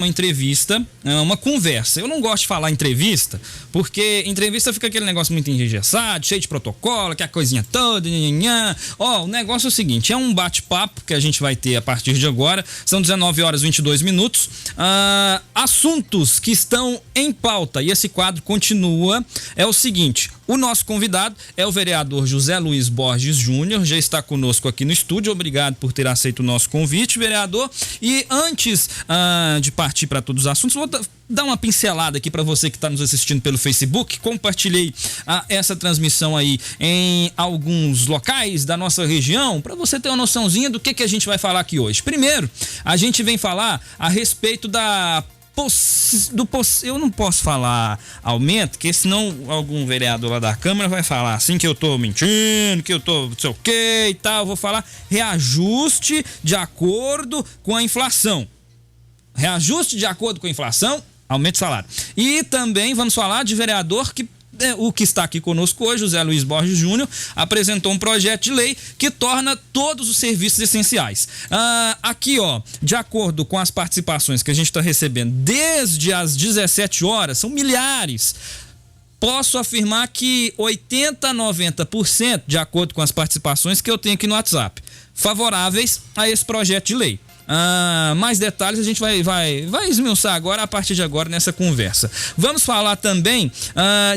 uma entrevista, uma conversa. Eu não gosto de falar entrevista, porque entrevista fica aquele negócio muito engessado, cheio de protocolo, que a coisinha toda, o negócio é o seguinte, é um bate-papo que a gente vai ter a partir de agora, são 19 horas e 22 minutos, assuntos que estão em pauta, e esse quadro continua, é o seguinte, o nosso convidado é o vereador José Luiz Borges Júnior, já está conosco aqui no estúdio, obrigado por ter aceito o nosso convite, vereador, e antes de partir para todos os assuntos, vou dar uma pincelada aqui para você que está nos assistindo pelo Facebook. Compartilhei essa transmissão aí em alguns locais da nossa região para você ter uma noçãozinha do que a gente vai falar aqui hoje. Primeiro, a gente vem falar a respeito eu não posso falar aumento, porque senão algum vereador lá da Câmara vai falar assim que eu tô mentindo, que eu tô não sei o que e tal. Eu vou falar reajuste de acordo com a inflação. Reajuste de acordo com a inflação, aumento de salário. E também vamos falar de vereador o que está aqui conosco hoje, José Luiz Borges Júnior, apresentou um projeto de lei que torna todos os serviços essenciais. Aqui, de acordo com as participações que a gente está recebendo desde as 17 horas, são milhares. Posso afirmar que 80% a 90%, de acordo com as participações que eu tenho aqui no WhatsApp, favoráveis a esse projeto de lei. Mais detalhes a gente vai esmiuçar agora, a partir de agora, nessa conversa. Vamos falar também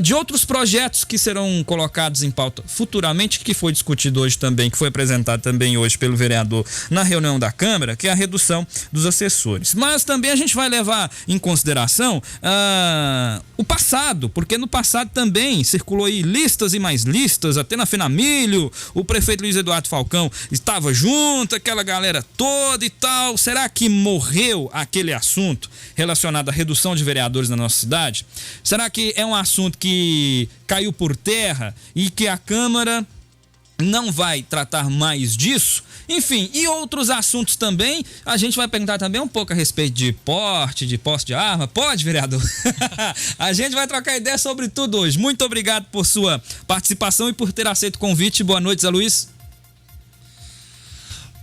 de outros projetos que serão colocados em pauta futuramente, que foi discutido hoje também, que foi apresentado também hoje pelo vereador na reunião da Câmara, que é a redução dos assessores. Mas também a gente vai levar em consideração o passado, porque no passado também circulou aí listas e mais listas, até na Fenamilho, o prefeito Luiz Eduardo Falcão estava junto, aquela galera toda e tal. Será que morreu aquele assunto relacionado à redução de vereadores na nossa cidade? Será que é um assunto que caiu por terra e que a Câmara não vai tratar mais disso? Enfim, e outros assuntos também, a gente vai perguntar também um pouco a respeito de posse de arma. Pode, vereador? A gente vai trocar ideia sobre tudo hoje. Muito obrigado por sua participação e por ter aceito o convite. Boa noite, Zé Luiz.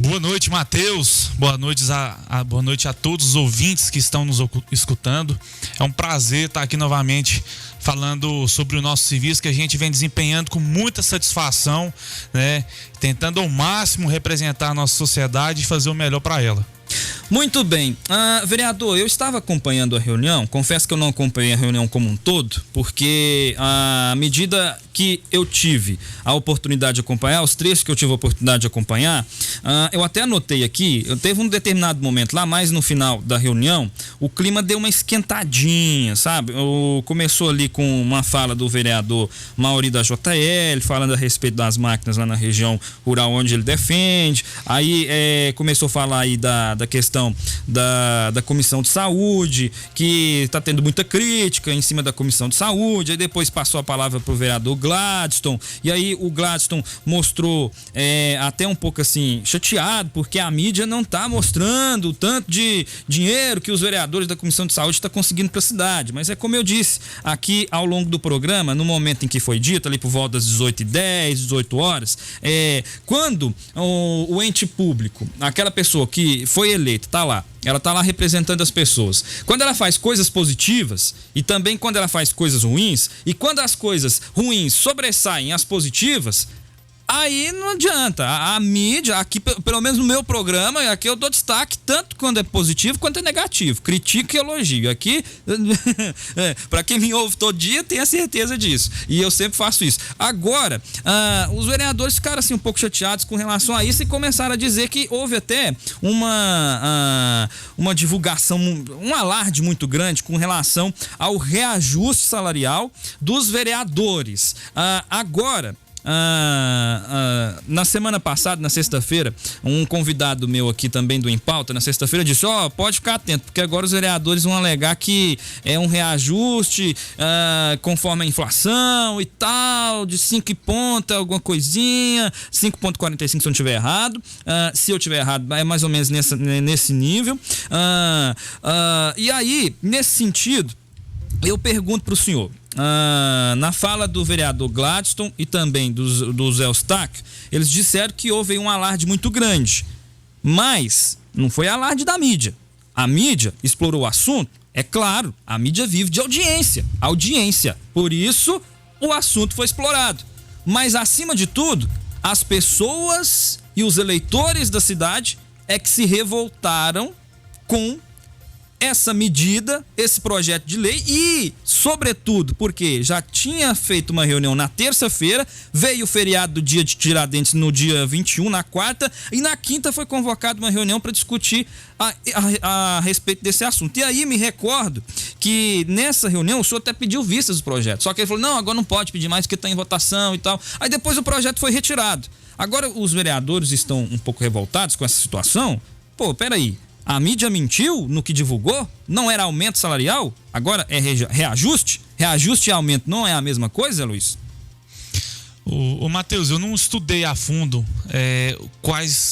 Boa noite, Matheus. Boa noite a todos os ouvintes que estão nos escutando. É um prazer estar aqui novamente falando sobre o nosso serviço que a gente vem desempenhando com muita satisfação, né? Tentando ao máximo representar a nossa sociedade e fazer o melhor para ela. Muito bem, vereador, eu estava acompanhando a reunião, confesso que eu não acompanhei a reunião como um todo, porque à medida que eu tive a oportunidade de acompanhar, os trechos que eu tive a oportunidade de acompanhar, eu até anotei aqui, teve um determinado momento lá, mais no final da reunião, o clima deu uma esquentadinha, sabe? Começou ali com uma fala do vereador Mauri da JL, falando a respeito das máquinas lá na região rural onde ele defende, aí começou a falar aí da questão da Comissão de Saúde, que está tendo muita crítica em cima da Comissão de Saúde, aí depois passou a palavra para o vereador Gladstone, e aí o Gladstone mostrou até um pouco assim, chateado, porque a mídia não está mostrando o tanto de dinheiro que os vereadores da Comissão de Saúde estão conseguindo para a cidade, mas é como eu disse aqui ao longo do programa, no momento em que foi dito, ali por volta das 18h10, 18 horas, quando o ente público, aquela pessoa que foi eleita, ela está lá representando as pessoas. Quando ela faz coisas positivas e também quando ela faz coisas ruins, e quando as coisas ruins sobressaem as positivas, aí não adianta. A mídia, aqui pelo menos no meu programa, aqui eu dou destaque tanto quando é positivo quanto é negativo. Critico e elogio. Aqui, para quem me ouve todo dia, tenha certeza disso. E eu sempre faço isso. Agora, os vereadores ficaram assim um pouco chateados com relação a isso e começaram a dizer que houve até uma divulgação, um alarde muito grande com relação ao reajuste salarial dos vereadores. Agora, na semana passada, na sexta-feira, um convidado meu aqui também do Em Pauta, na sexta-feira disse, pode ficar atento, porque agora os vereadores vão alegar que é um reajuste conforme a inflação e tal, de 5 pontos, alguma coisinha, 5,45 se eu não estiver errado, se eu estiver errado é mais ou menos nesse nível, e aí, nesse sentido, eu pergunto para o senhor, na fala do vereador Gladstone e também do Zé Eustáquio, eles disseram que houve um alarde muito grande, mas não foi alarde da mídia. A mídia explorou o assunto? É claro, a mídia vive de audiência. Por isso, o assunto foi explorado. Mas, acima de tudo, as pessoas e os eleitores da cidade é que se revoltaram com essa medida, esse projeto de lei e, sobretudo, porque já tinha feito uma reunião na terça-feira, veio o feriado do dia de Tiradentes no dia 21, na quarta, e na quinta foi convocada uma reunião para discutir a respeito desse assunto. E aí me recordo que nessa reunião o senhor até pediu vistas do projeto, só que ele falou, não, agora não pode pedir mais porque está em votação e tal. Aí depois o projeto foi retirado. Agora os vereadores estão um pouco revoltados com essa situação. Pô, peraí. A mídia mentiu no que divulgou? Não era aumento salarial? Agora é reajuste? Reajuste e aumento não é a mesma coisa, Luiz? O Matheus, eu não estudei a fundo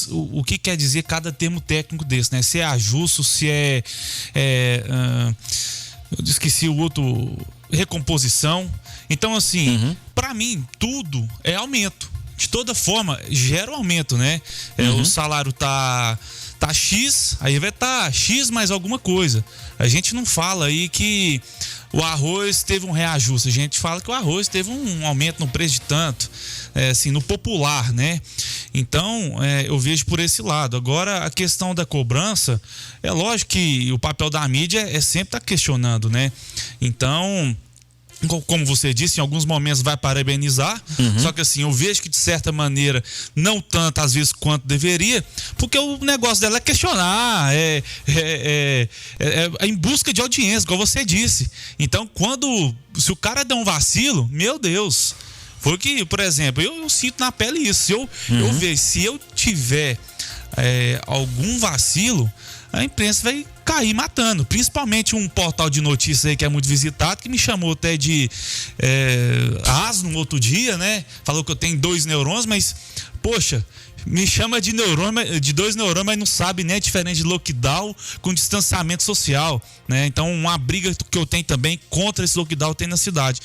o que quer dizer cada termo técnico desse, né? Se é ajuste, se eu esqueci o outro, recomposição. Então, assim, para mim, tudo é aumento. De toda forma, gera um aumento, né? O salário tá X, aí vai estar X mais alguma coisa. A gente não fala aí que o arroz teve um reajuste, a gente fala que o arroz teve um aumento no preço de tanto, assim, no popular, né? Então, eu vejo por esse lado. Agora, a questão da cobrança, é lógico que o papel da mídia é sempre estar questionando, né? Então, como você disse, em alguns momentos vai parabenizar, só que assim, eu vejo que de certa maneira, não tanto às vezes quanto deveria, porque o negócio dela é questionar, é em busca de audiência, como você disse. Então, se o cara der um vacilo, meu Deus, foi que, por exemplo, eu sinto na pele isso, se eu tiver algum vacilo, a imprensa vai cair matando, principalmente um portal de notícias aí que é muito visitado, que me chamou até de asno no outro dia, né? Falou que eu tenho 2 neurônios, mas, poxa, me chama de 2 neurônios, mas não sabe, né? Diferente de lockdown com distanciamento social, né? Então, uma briga que eu tenho também contra esse lockdown tem na cidade.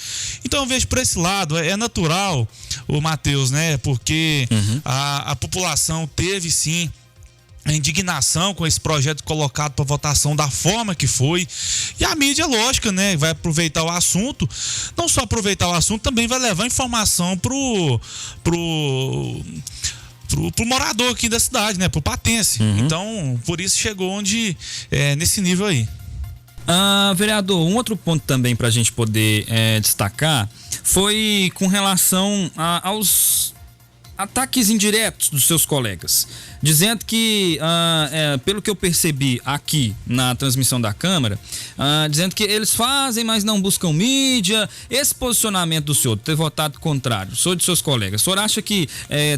Então, eu vejo por esse lado, é natural, o Matheus, né? Porque a população teve, sim, a indignação com esse projeto colocado para votação da forma que foi. E a mídia, lógico, né, vai aproveitar o assunto. Não só aproveitar o assunto, também vai levar informação pro morador aqui da cidade, né, pro patense. Então, por isso chegou onde nesse nível aí. Vereador, um outro ponto também para a gente poder destacar foi com relação aos ataques indiretos dos seus colegas, dizendo que, pelo que eu percebi aqui na transmissão da Câmara, dizendo que eles fazem, mas não buscam mídia. Esse posicionamento do senhor, ter votado contrário, o senhor e de seus colegas, o senhor acha que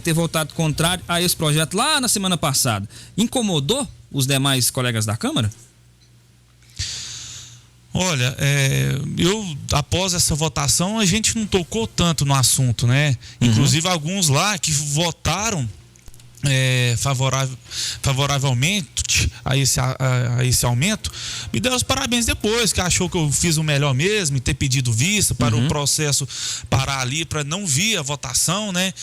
ter votado contrário a esse projeto lá na semana passada incomodou os demais colegas da Câmara? Olha, após essa votação, a gente não tocou tanto no assunto, né? Inclusive, alguns lá que votaram favoravelmente a esse aumento, me deram os parabéns depois, que achou que eu fiz o melhor mesmo, em ter pedido vista para o processo parar ali, para não vir a votação, né?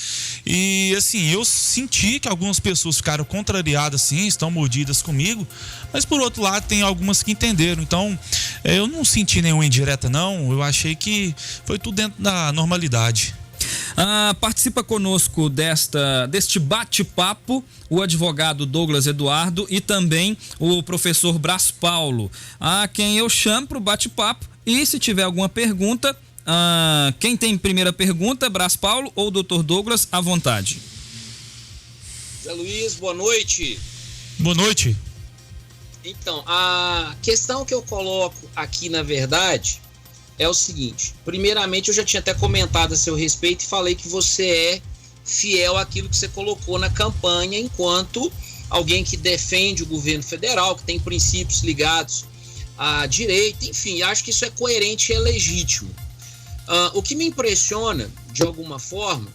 E assim, eu senti que algumas pessoas ficaram contrariadas, sim, estão mordidas comigo, mas por outro lado tem algumas que entenderam. Então, eu não senti nenhuma indireta, não. Eu achei que foi tudo dentro da normalidade. Participa conosco deste bate-papo o advogado Douglas Eduardo e também o professor Brás Paulo, a quem eu chamo para o bate-papo. E se tiver alguma pergunta, quem tem primeira pergunta, Brás Paulo ou Dr. Douglas, à vontade. Zé Luiz, boa noite. Boa noite. Então, a questão que eu coloco aqui, na verdade, é o seguinte. Primeiramente, eu já tinha até comentado a seu respeito e falei que você é fiel àquilo que você colocou na campanha enquanto alguém que defende o governo federal, que tem princípios ligados à direita, enfim, acho que isso é coerente e é legítimo. O que me impressiona, de alguma forma,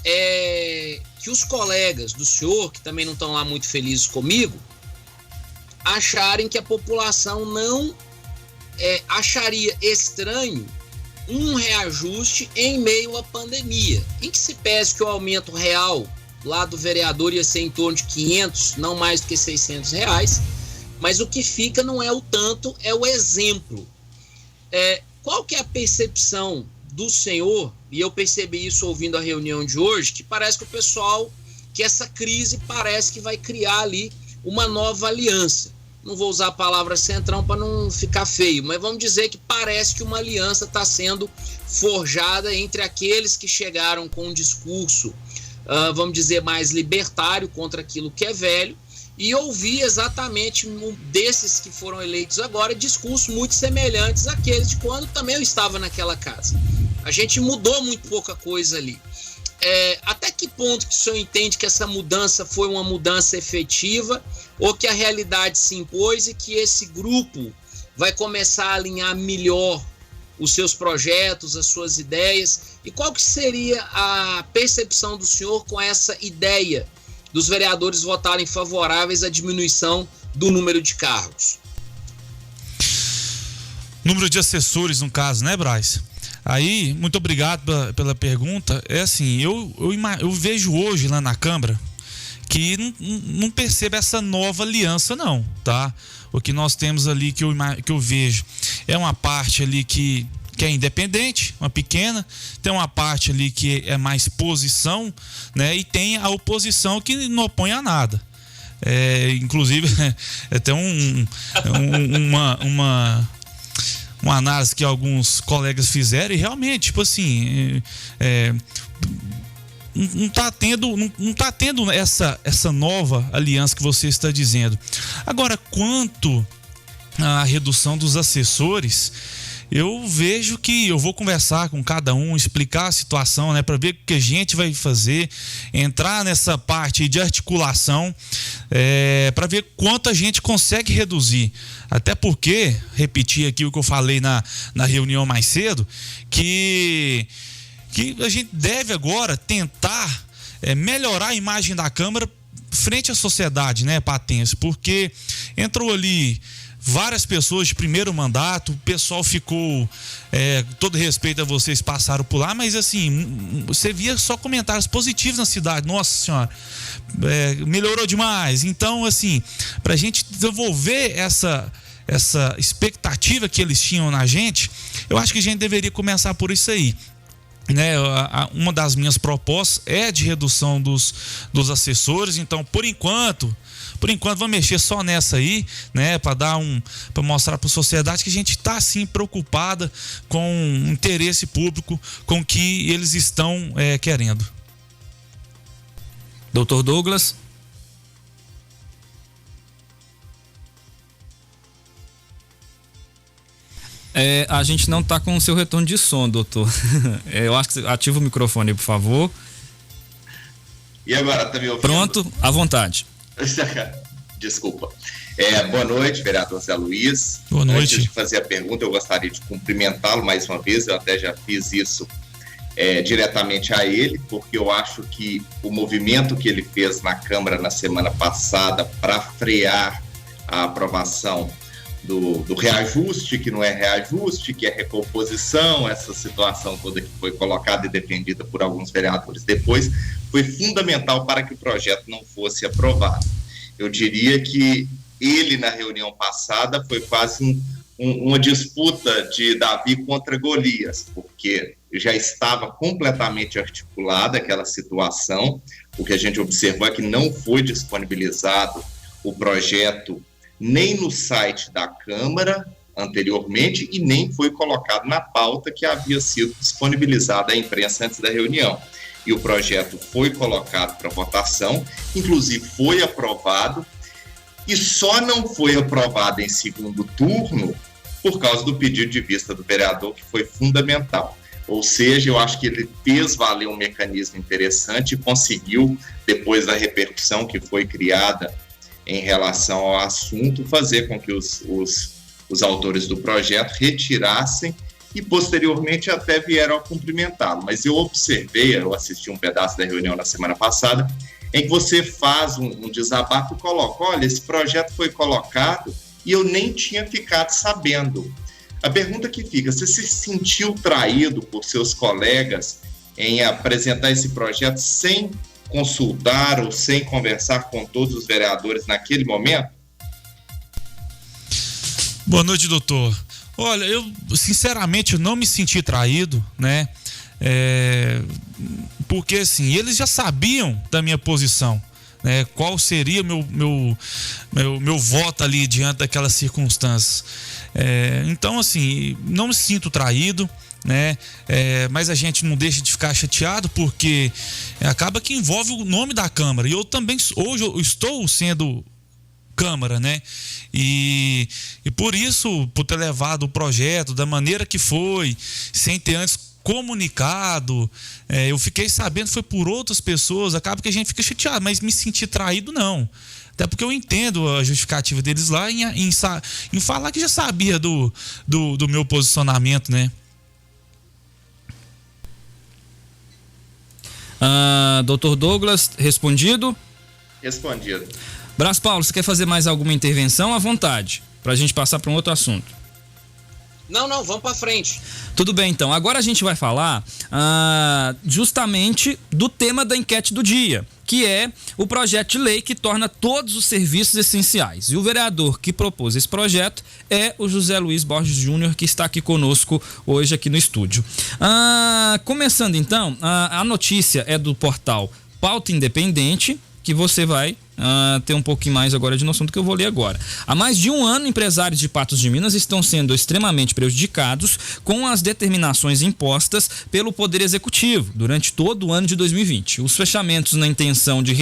é que os colegas do senhor, que também não estão lá muito felizes comigo, acharem que a população não acharia estranho um reajuste em meio à pandemia, em que se pese que o aumento real lá do vereador ia ser em torno de 500, não mais do que 600 reais, mas o que fica não é o tanto, é o exemplo. Qual que é a percepção do senhor, e eu percebi isso ouvindo a reunião de hoje, que parece que o pessoal, que essa crise parece que vai criar ali uma nova aliança. Não vou usar a palavra centrão para não ficar feio, mas vamos dizer que parece que uma aliança está sendo forjada entre aqueles que chegaram com um discurso, vamos dizer, mais libertário contra aquilo que é velho, e ouvi exatamente desses que foram eleitos agora discursos muito semelhantes àqueles de quando também eu estava naquela casa. A gente mudou muito pouca coisa ali. Até que ponto que o senhor entende que essa mudança foi uma mudança efetiva ou que a realidade se impôs e que esse grupo vai começar a alinhar melhor os seus projetos, as suas ideias? E qual que seria a percepção do senhor com essa ideia dos vereadores votarem favoráveis à diminuição do número de cargos? Número de assessores, no caso, né, Braz? Aí, muito obrigado pela pergunta. Assim, eu vejo hoje lá na Câmara que não percebo essa nova aliança, não, tá? O que nós temos ali que eu vejo é uma parte ali que é independente, uma pequena, tem uma parte ali que é mais posição, né? E tem a oposição que não opõe a nada. Inclusive, tem uma análise que alguns colegas fizeram e realmente, tipo assim, não tá tendo essa nova aliança que você está dizendo. Agora, quanto à redução dos assessores, eu vejo que eu vou conversar com cada um, explicar a situação, né, para ver o que a gente vai fazer, entrar nessa parte de articulação, para ver quanto a gente consegue reduzir. Até porque, repetir aqui o que eu falei na reunião mais cedo, que a gente deve agora tentar melhorar a imagem da Câmara frente à sociedade, né, Patense? Porque entrou ali várias pessoas de primeiro mandato, o pessoal ficou, todo respeito a vocês, passaram por lá, mas assim, você via só comentários positivos na cidade. Nossa senhora, melhorou demais. Então, assim, pra gente desenvolver essa expectativa que eles tinham na gente, eu acho que a gente deveria começar por isso aí, né? Uma das minhas propostas é de redução dos assessores. Então, por enquanto vamos mexer só nessa aí, né, para mostrar para a sociedade que a gente está sim preocupada com o interesse público, com o que eles estão querendo. Doutor Douglas. A gente não está com o seu retorno de som, doutor. Eu acho que ativa o microfone aí, por favor. E agora, tá me ouvindo? Pronto, à vontade. Desculpa. Boa noite, vereador Zé Luiz. Boa noite. Antes de fazer a pergunta, eu gostaria de cumprimentá-lo mais uma vez. Eu até já fiz isso diretamente a ele, porque eu acho que o movimento que ele fez na Câmara na semana passada para frear a aprovação do reajuste, que não é reajuste, que é recomposição, essa situação toda que foi colocada e defendida por alguns vereadores depois, foi fundamental para que o projeto não fosse aprovado. Eu diria que ele, na reunião passada, foi quase uma disputa de Davi contra Golias, porque já estava completamente articulada aquela situação. O que a gente observou é que não foi disponibilizado o projeto nem no site da Câmara anteriormente e nem foi colocado na pauta que havia sido disponibilizada à imprensa antes da reunião. E o projeto foi colocado para votação, inclusive foi aprovado, e só não foi aprovado em segundo turno por causa do pedido de vista do vereador, que foi fundamental. Ou seja, eu acho que ele fez valer um mecanismo interessante e conseguiu, depois da repercussão que foi criada em relação ao assunto, fazer com que os autores do projeto retirassem e posteriormente até vieram a cumprimentá-lo. Mas eu assisti um pedaço da reunião na semana passada, em que você faz um desabafo e coloca: olha, esse projeto foi colocado e eu nem tinha ficado sabendo. A pergunta que fica: você se sentiu traído por seus colegas em apresentar esse projeto sem consultar ou sem conversar com todos os vereadores naquele momento? Boa noite, doutor. Olha, eu sinceramente não me senti traído, né? Porque assim, eles já sabiam da minha posição, né? Qual seria meu voto ali diante daquelas circunstâncias. Então, assim, não me sinto traído, né? Mas a gente não deixa de ficar chateado porque acaba que envolve o nome da Câmara. E eu também, hoje eu estou sendo Câmara, né? E por isso, por ter levado o projeto da maneira que foi, sem ter antes comunicado, eu fiquei sabendo, foi por outras pessoas, acaba que a gente fica chateado, mas me sentir traído não. Até porque eu entendo a justificativa deles lá em falar que já sabia do meu posicionamento, né? Doutor Douglas, respondido? Respondido. Brás Paulo, você quer fazer mais alguma intervenção? À vontade, para a gente passar para um outro assunto. Não, vamos para frente. Tudo bem, então. Agora a gente vai falar justamente do tema da enquete do dia, que é o projeto de lei que torna todos os serviços essenciais. E o vereador que propôs esse projeto é o José Luiz Borges Júnior, que está aqui conosco hoje aqui no estúdio. Começando então, a notícia é do portal Pauta Independente, que você vai ter um pouquinho mais agora de noção do que eu vou ler agora. Há mais de um ano, empresários de Patos de Minas estão sendo extremamente prejudicados com as determinações impostas pelo Poder Executivo durante todo o ano de 2020. Os fechamentos na intenção de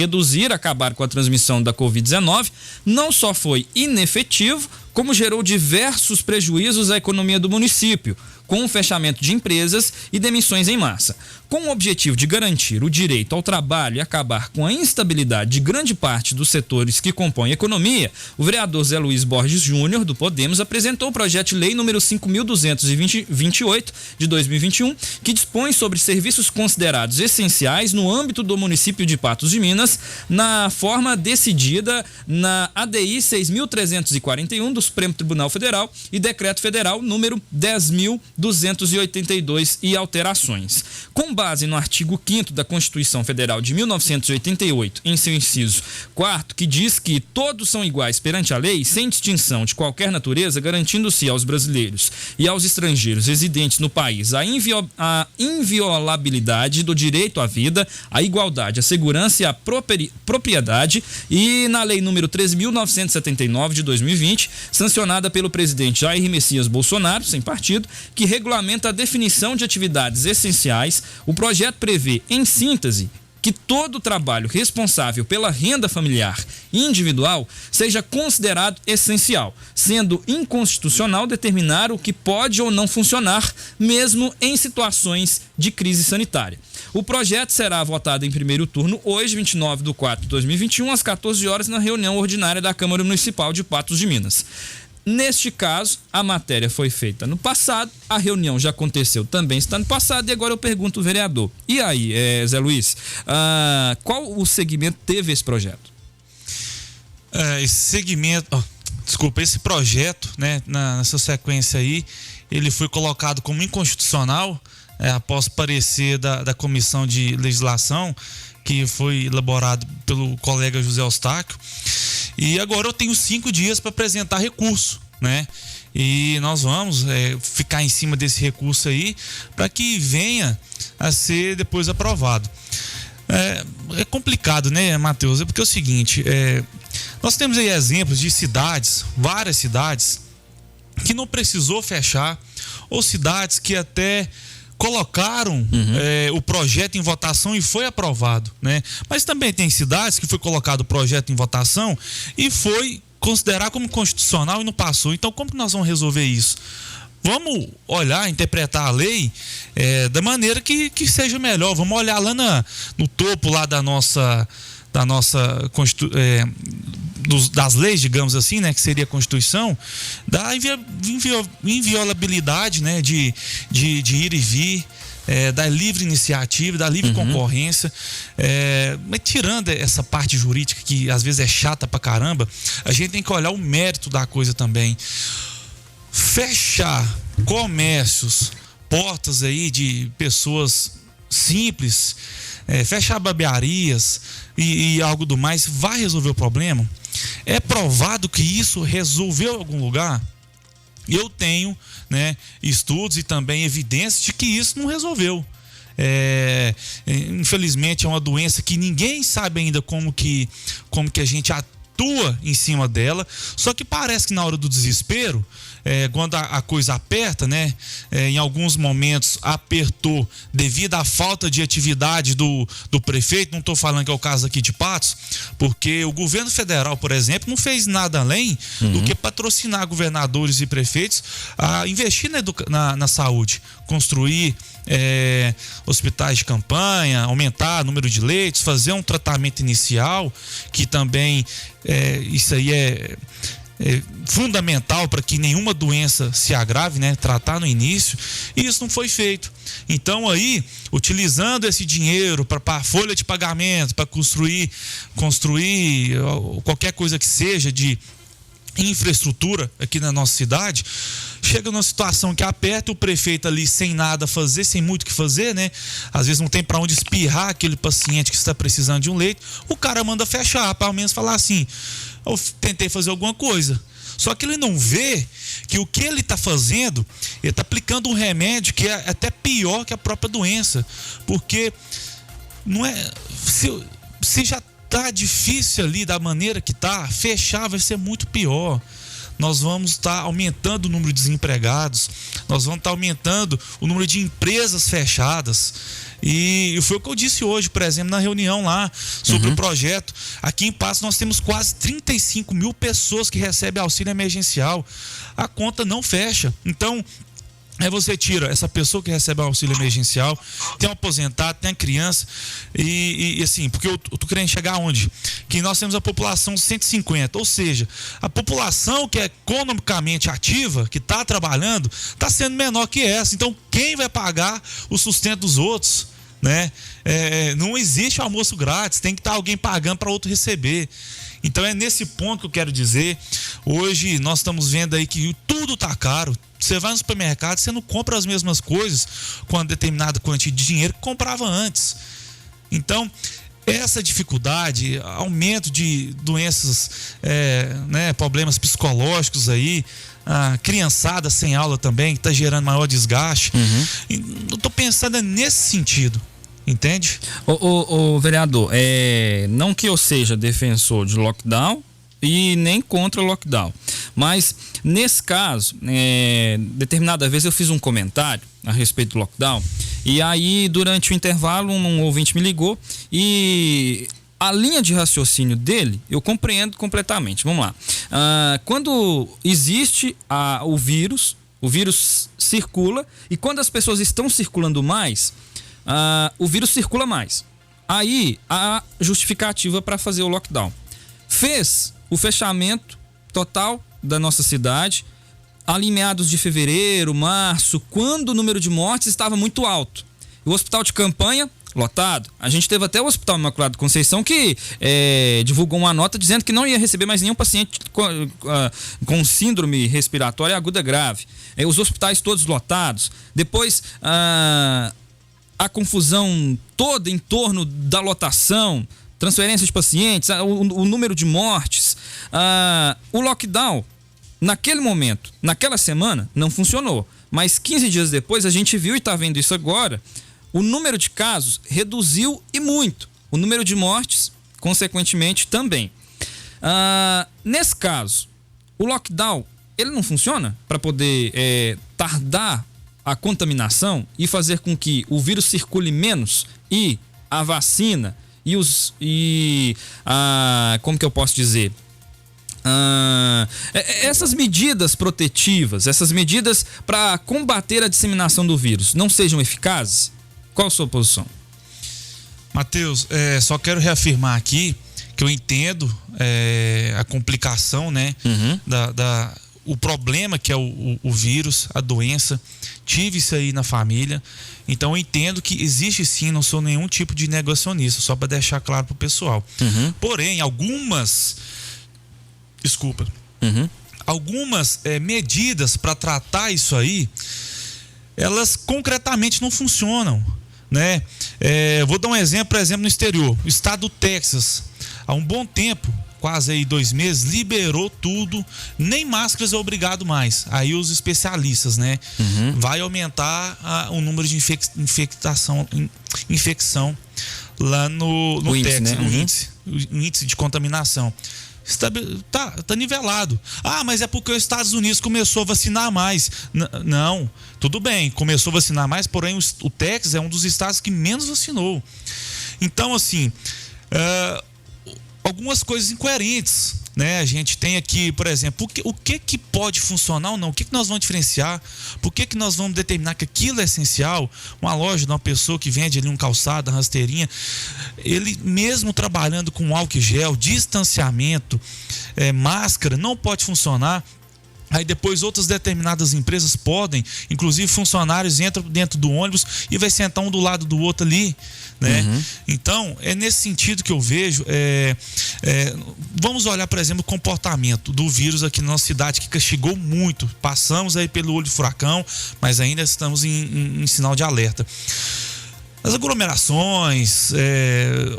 acabar com a transmissão da Covid-19 não só foi inefetivo, como gerou diversos prejuízos à economia do município, com o fechamento de empresas e demissões em massa. Com o objetivo de garantir o direito ao trabalho e acabar com a instabilidade de grande parte dos setores que compõem a economia, o vereador Zé Luiz Borges Júnior, do Podemos, apresentou o projeto de lei número 5.228 de 2021, que dispõe sobre serviços considerados essenciais no âmbito do município de Patos de Minas, na forma decidida na ADI 6.341 do Supremo Tribunal Federal e Decreto Federal número 10.282 e alterações. Com base no artigo 5º da Constituição Federal de 1988, em seu inciso 4º, que diz que todos são iguais perante a lei, sem distinção de qualquer natureza, garantindo-se aos brasileiros e aos estrangeiros residentes no país a inviolabilidade do direito à vida, a igualdade, a segurança e a propriedade, e na lei número 13.979 de 2020, sancionada pelo presidente Jair Messias Bolsonaro, sem partido, que regulamenta a definição de atividades essenciais. O projeto prevê, em síntese, que todo trabalho responsável pela renda familiar individual seja considerado essencial, sendo inconstitucional determinar o que pode ou não funcionar, mesmo em situações de crise sanitária. O projeto será votado em primeiro turno hoje, 29/4 de 2021, às 14 horas, na reunião ordinária da Câmara Municipal de Patos de Minas. Neste caso, a matéria foi feita no passado, a reunião já aconteceu também está no passado, e agora eu pergunto ao vereador. E aí, Zé Luiz, qual o segmento teve esse projeto? Esse projeto, né, nessa sequência aí, ele foi colocado como inconstitucional, após parecer da Comissão de Legislação, que foi elaborado pelo colega José Eustáquio. E agora eu tenho 5 dias para apresentar recurso, né? E nós vamos ficar em cima desse recurso aí para que venha a ser depois aprovado. É complicado, né, Matheus? Porque é o seguinte, nós temos aí exemplos de cidades, várias cidades, que não precisou fechar, ou cidades que até colocaram o projeto em votação e foi aprovado, né? Mas também tem cidades que foi colocado o projeto em votação e foi considerado como constitucional e não passou. Então, como que nós vamos resolver isso? Vamos olhar, interpretar a lei da maneira que seja melhor. Vamos olhar lá no topo lá das leis, digamos assim, né, que seria a Constituição, da inviolabilidade, né, de ir e vir, da livre iniciativa, da livre concorrência, mas tirando essa parte jurídica que às vezes é chata pra caramba, a gente tem que olhar o mérito da coisa também. Fechar comércios, portas aí de pessoas simples, fechar barbearias e algo do mais, vai resolver o problema? É provado que isso resolveu em algum lugar? eu tenho, né, estudos e também evidências de que isso não resolveu. Infelizmente é uma doença que ninguém sabe ainda como que a gente atua em cima dela, só que parece que na hora do desespero, quando a coisa aperta, né? Em alguns momentos apertou devido à falta de atividade do prefeito. Não estou falando que é o caso aqui de Patos, porque o governo federal, por exemplo, não fez nada além do que patrocinar governadores e prefeitos a investir na saúde, construir hospitais de campanha, aumentar o número de leitos, fazer um tratamento inicial, que também isso aí é fundamental para que nenhuma doença se agrave, né? Tratar no início, e isso não foi feito. Então aí, utilizando esse dinheiro para folha de pagamento, para construir qualquer coisa que seja de infraestrutura aqui na nossa cidade, chega numa situação que aperta, o prefeito ali sem nada a fazer, sem muito o que fazer, né? Às vezes não tem para onde espirrar aquele paciente que está precisando de um leito, o cara manda fechar, para ao menos falar assim: eu tentei fazer alguma coisa. Só que ele não vê que o que ele está fazendo, ele está aplicando um remédio que é até pior que a própria doença. Porque não é, se já está difícil ali da maneira que está, fechar vai ser muito pior. Nós vamos estar aumentando o número de desempregados, nós vamos estar aumentando o número de empresas fechadas. E foi o que eu disse hoje, por exemplo, na reunião lá sobre o projeto. Aqui em Patos nós temos quase 35 mil pessoas que recebem auxílio emergencial. A conta não fecha. Então, aí você tira essa pessoa que recebe auxílio emergencial, tem um aposentado, tem a criança, e assim, porque eu tô querendo chegar aonde? Que nós temos a população 150, ou seja, a população que é economicamente ativa, que está trabalhando, está sendo menor que essa. Então, quem vai pagar o sustento dos outros, né? Não existe almoço grátis, tem que estar alguém pagando para outro receber. Então é nesse ponto que eu quero dizer. Hoje nós estamos vendo aí que tudo está caro. Você vai no supermercado, você não compra as mesmas coisas com uma determinada quantia de dinheiro que comprava antes. Então, essa dificuldade, aumento de doenças, né, problemas psicológicos aí, a criançada sem aula também, que está gerando maior desgaste. Eu estou pensando nesse sentido. Entende? O vereador, não que eu seja defensor de lockdown e nem contra o lockdown, mas nesse caso, determinada vez eu fiz um comentário a respeito do lockdown, e aí durante o intervalo um ouvinte me ligou e a linha de raciocínio dele eu compreendo completamente. Vamos lá. Quando existe o vírus circula, e quando as pessoas estão circulando mais, o vírus circula mais. Aí a justificativa para fazer o lockdown. Fez o fechamento total da nossa cidade ali em meados de fevereiro, março, quando o número de mortes estava muito alto. O hospital de campanha lotado. A gente teve até o Hospital Imaculado Conceição que divulgou uma nota dizendo que não ia receber mais nenhum paciente com síndrome respiratória aguda grave. Os hospitais todos lotados. Depois a confusão toda em torno da lotação, transferência de pacientes, o número de mortes. O lockdown, naquele momento, naquela semana, não funcionou. Mas 15 dias depois, a gente viu e está vendo isso agora, o número de casos reduziu e muito. O número de mortes, consequentemente, também. Nesse caso, o lockdown, ele não funciona para poder tardar a contaminação e fazer com que o vírus circule menos, e a vacina como que eu posso dizer? Essas medidas protetivas, essas medidas para combater a disseminação do vírus não sejam eficazes? Qual a sua posição? Matheus, só quero reafirmar aqui que eu entendo a complicação, né? O problema que é o vírus, a doença. Tive isso aí na família, então eu entendo que existe sim, não sou nenhum tipo de negacionista, só para deixar claro pro pessoal. Porém, algumas medidas para tratar isso aí, elas concretamente não funcionam, né? Vou dar um exemplo, por exemplo, no exterior, o estado do Texas, há um bom tempo, quase aí 2 meses, liberou tudo, nem máscaras é obrigado mais. Aí os especialistas, né? Vai aumentar o número de infecção lá no índice, Texas, né? o índice de contaminação. Tá nivelado. Mas é porque os Estados Unidos começou a vacinar mais. Não, tudo bem, começou a vacinar mais, porém o Texas é um dos estados que menos vacinou. Então, assim, algumas coisas incoerentes, né? A gente tem aqui, por exemplo, o que pode funcionar ou não? O que nós vamos diferenciar? Por que nós vamos determinar que aquilo é essencial? Uma loja de uma pessoa que vende ali um calçado, uma rasteirinha, ele mesmo trabalhando com álcool gel, distanciamento, máscara, não pode funcionar. Aí depois outras determinadas empresas podem, inclusive funcionários entram dentro do ônibus e vai sentar um do lado do outro ali, né? Então, é nesse sentido que eu vejo, vamos olhar, por exemplo, o comportamento do vírus aqui na nossa cidade, que castigou muito. Passamos aí pelo olho do furacão, mas ainda estamos em sinal de alerta. As aglomerações,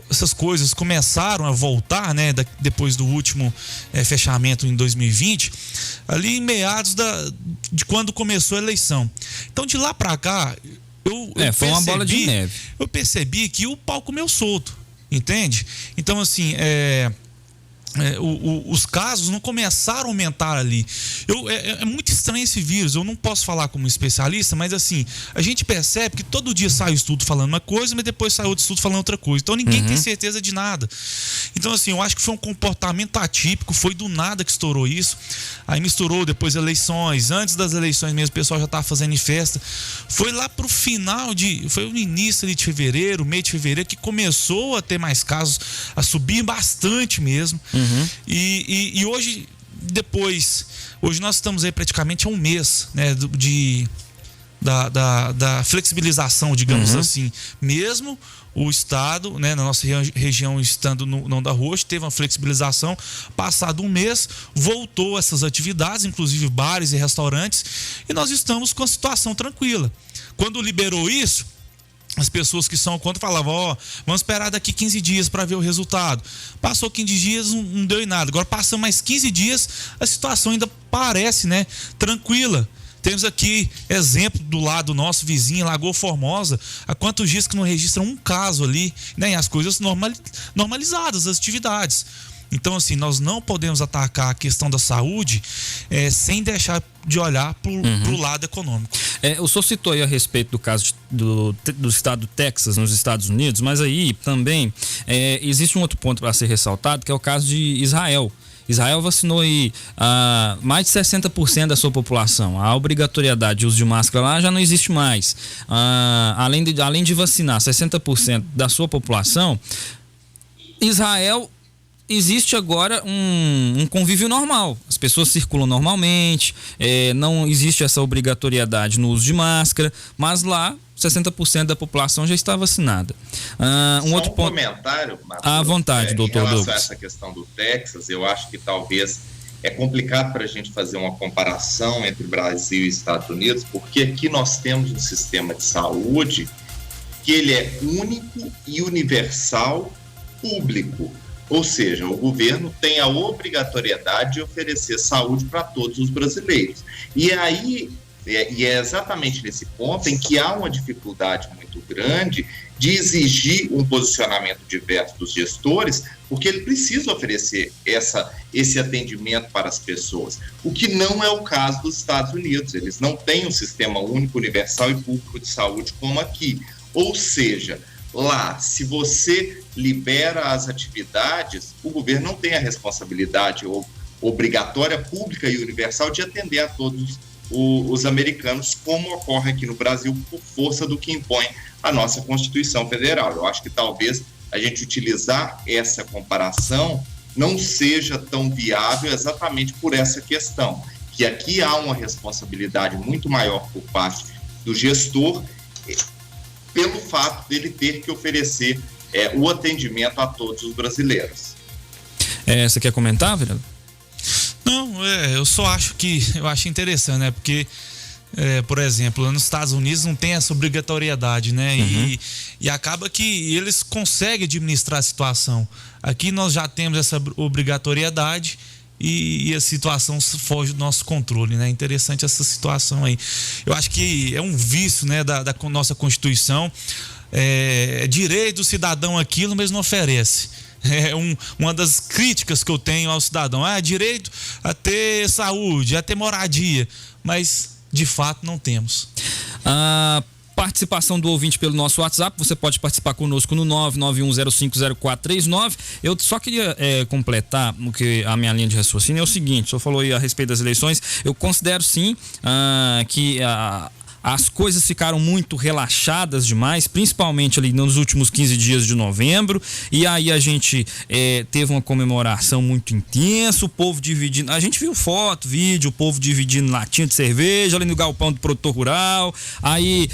essas coisas começaram a voltar, né, depois do último fechamento em 2020, ali em meados de quando começou a eleição. Então, de lá para cá, foi uma bola de neve. Eu percebi que o pau comeu solto, entende? Então, assim, os casos não começaram a aumentar ali. É muito estranho esse vírus. Eu não posso falar como especialista, mas assim, a gente percebe que todo dia sai o estudo falando uma coisa, mas depois sai outro estudo falando outra coisa. Então ninguém tem certeza de nada. Então, assim, eu acho que foi um comportamento atípico, foi do nada que estourou isso. Aí misturou depois eleições, antes das eleições mesmo o pessoal já estava fazendo festa. Foi lá pro final foi no início ali de fevereiro, meio de fevereiro, que começou a ter mais casos, a subir bastante mesmo. E hoje nós estamos aí praticamente há um mês, né, da flexibilização, digamos assim. Mesmo o estado, né, na nossa região estando no Onda Roxa, teve uma flexibilização. Passado um mês, voltou essas atividades, inclusive bares e restaurantes, e nós estamos com a situação tranquila. Quando liberou isso, as pessoas que são contra falavam, vamos esperar daqui 15 dias para ver o resultado. Passou 15 dias, não deu em nada. Agora passam mais 15 dias, a situação ainda parece, né, tranquila. Temos aqui exemplo do lado nosso vizinho, Lagoa Formosa, há quantos dias que não registram um caso ali, né? As coisas normalizadas, as atividades. Então, assim, nós não podemos atacar a questão da saúde sem deixar de olhar pro lado econômico. O senhor citou aí a respeito do caso do estado do Texas, nos Estados Unidos, mas aí também existe um outro ponto para ser ressaltado, que é o caso de Israel. Israel vacinou aí mais de 60% da sua população. A obrigatoriedade de uso de máscara lá já não existe mais. Além de vacinar 60% da sua população, Israel existe agora um convívio normal. As pessoas circulam normalmente, não existe essa obrigatoriedade no uso de máscara, mas lá 60% da população já está vacinada. Outro comentário, Marcos, à vontade, doutor Douglas. Em relação a essa questão do Texas, eu acho que talvez é complicado para a gente fazer uma comparação entre Brasil e Estados Unidos, porque aqui nós temos um sistema de saúde que ele é único e universal, público. Ou seja, o governo tem a obrigatoriedade de oferecer saúde para todos os brasileiros. E aí, é exatamente nesse ponto em que há uma dificuldade muito grande de exigir um posicionamento diverso dos gestores, porque ele precisa oferecer esse atendimento para as pessoas, o que não é o caso dos Estados Unidos. Eles não têm um sistema único, universal e público de saúde como aqui. Ou seja, lá, se você libera as atividades, o governo não tem a responsabilidade obrigatória, pública e universal de atender a todos os americanos, como ocorre aqui no Brasil, por força do que impõe a nossa Constituição Federal. Eu acho que talvez a gente utilizar essa comparação não seja tão viável exatamente por essa questão, que aqui há uma responsabilidade muito maior por parte do gestor, pelo fato dele ter que oferecer o atendimento a todos os brasileiros. Você quer comentar, vereador? Não, eu só acho interessante, né? Porque por exemplo, lá nos Estados Unidos não tem essa obrigatoriedade, né? E acaba que eles conseguem administrar a situação. Aqui nós já temos essa obrigatoriedade e a situação foge do nosso controle, né? Interessante essa situação aí. Eu acho que é um vício, né, da nossa Constituição. É direito do cidadão aquilo, mas não oferece. É uma das críticas que eu tenho ao cidadão. Direito a ter saúde, a ter moradia, mas de fato não temos. Participação do ouvinte pelo nosso WhatsApp, você pode participar conosco no 991050439. Eu só queria completar a minha linha de raciocínio é o seguinte: o senhor falou aí a respeito das eleições, eu considero sim que as coisas ficaram muito relaxadas demais, principalmente ali nos últimos 15 dias de novembro, e aí a gente teve uma comemoração muito intensa, o povo dividindo, a gente viu foto, vídeo, o povo dividindo latinha de cerveja ali no galpão do produtor rural, aí,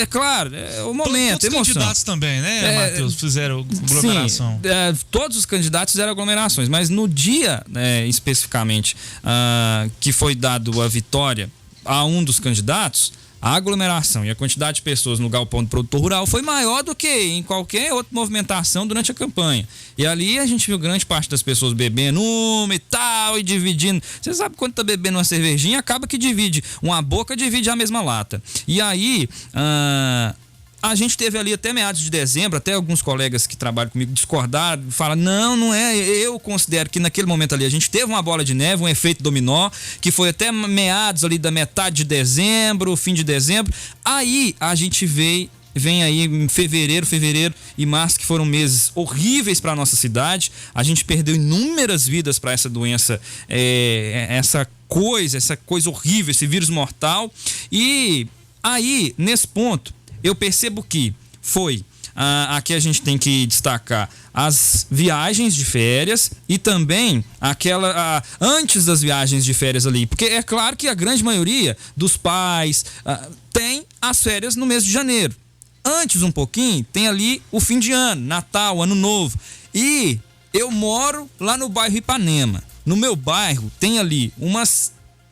claro, o momento, todos os candidatos também, né, Matheus, fizeram aglomeração. Sim, todos os candidatos fizeram aglomerações, mas no dia, especificamente, que foi dado a vitória a um dos candidatos, a aglomeração e a quantidade de pessoas no galpão do produtor rural foi maior do que em qualquer outra movimentação durante a campanha. E ali a gente viu grande parte das pessoas bebendo uma e tal, e dividindo. Você sabe quando tá bebendo uma cervejinha, acaba que divide. Uma boca divide a mesma lata. E aí, a gente teve ali até meados de dezembro, até alguns colegas que trabalham comigo discordaram, falam, não é, eu considero que naquele momento ali a gente teve uma bola de neve, um efeito dominó, que foi até meados ali da metade de dezembro, fim de dezembro, aí a gente vem aí em fevereiro e março, que foram meses horríveis para a nossa cidade, a gente perdeu inúmeras vidas para essa doença, essa coisa horrível, esse vírus mortal, e aí, nesse ponto, eu percebo que foi, aqui a gente tem que destacar as viagens de férias e também antes das viagens de férias ali, porque é claro que a grande maioria dos pais tem as férias no mês de janeiro. Antes um pouquinho, tem ali o fim de ano, Natal, Ano Novo. E eu moro lá no bairro Ipanema. No meu bairro tem ali umas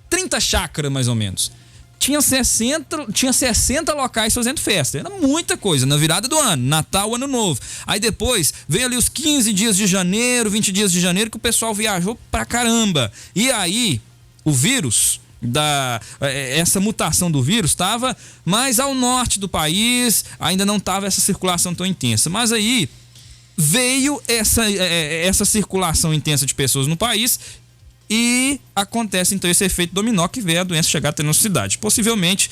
30 chácaras mais ou menos. Tinha 60 locais fazendo festa. Era muita coisa na virada do ano, Natal, Ano Novo. Aí depois veio ali os 15 dias de janeiro, 20 dias de janeiro, que o pessoal viajou pra caramba. E aí, o vírus, essa mutação do vírus estava mais ao norte do país, ainda não estava essa circulação tão intensa. Mas aí veio essa circulação intensa de pessoas no país. E acontece então esse efeito dominó que vê a doença chegar até a nossa cidade. Possivelmente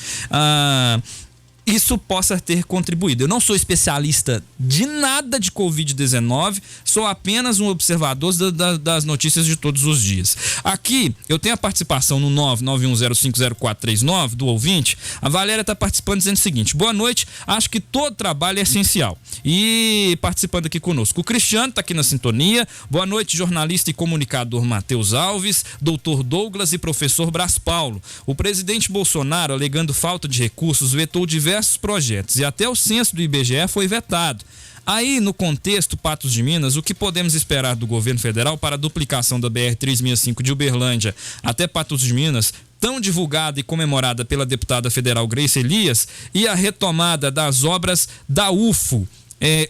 isso possa ter contribuído. Eu não sou especialista de nada de Covid-19, sou apenas um observador das notícias de todos os dias. Aqui eu tenho a participação no 991050439 do ouvinte. A Valéria está participando dizendo o seguinte: boa noite, acho que todo trabalho é essencial. E participando aqui conosco, o Cristiano está aqui na sintonia. Boa noite, jornalista e comunicador Matheus Alves, doutor Douglas e professor Brás Paulo. O presidente Bolsonaro, alegando falta de recursos, vetou diversos projetos e até o censo do IBGE foi vetado. Aí, no contexto Patos de Minas, o que podemos esperar do governo federal para a duplicação da BR-365 de Uberlândia até Patos de Minas, tão divulgada e comemorada pela deputada federal Grace Elias, e a retomada das obras da UFO?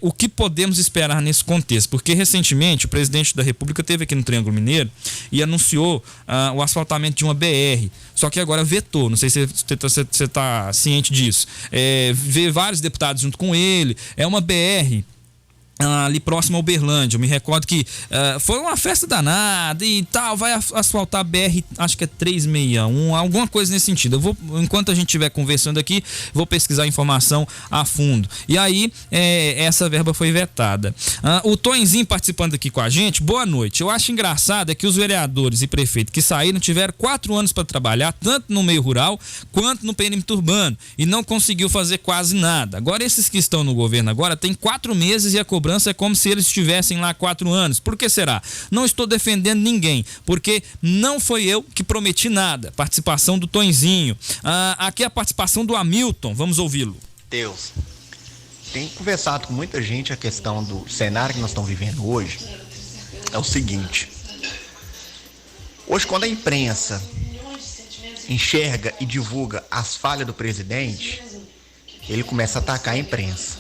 O que podemos esperar nesse contexto? Porque recentemente o presidente da República esteve aqui no Triângulo Mineiro e anunciou o asfaltamento de uma BR, só que agora vetou. Não sei se você está ciente disso. Vê vários deputados junto com ele. É uma BR ali próximo a Uberlândia. Eu me recordo que foi uma festa danada e tal, vai asfaltar a BR, acho que é 361, alguma coisa nesse sentido. Enquanto a gente estiver conversando aqui, vou pesquisar a informação a fundo. E aí, essa verba foi vetada. O Tonzinho participando aqui com a gente, boa noite. Eu acho engraçado que os vereadores e prefeitos que saíram tiveram 4 anos para trabalhar, tanto no meio rural quanto no perímetro urbano, e não conseguiu fazer quase nada. Agora, esses que estão no governo agora têm 4 meses e a cobrança é como se eles estivessem lá 4 anos. Por que será? Não estou defendendo ninguém, porque não foi eu que prometi nada. Participação do Tonzinho. Aqui a participação do Hamilton, vamos ouvi-lo. Deus, tenho conversado com muita gente. A questão do cenário que nós estamos vivendo hoje é o seguinte: hoje, quando a imprensa enxerga e divulga as falhas do presidente, ele começa a atacar a imprensa.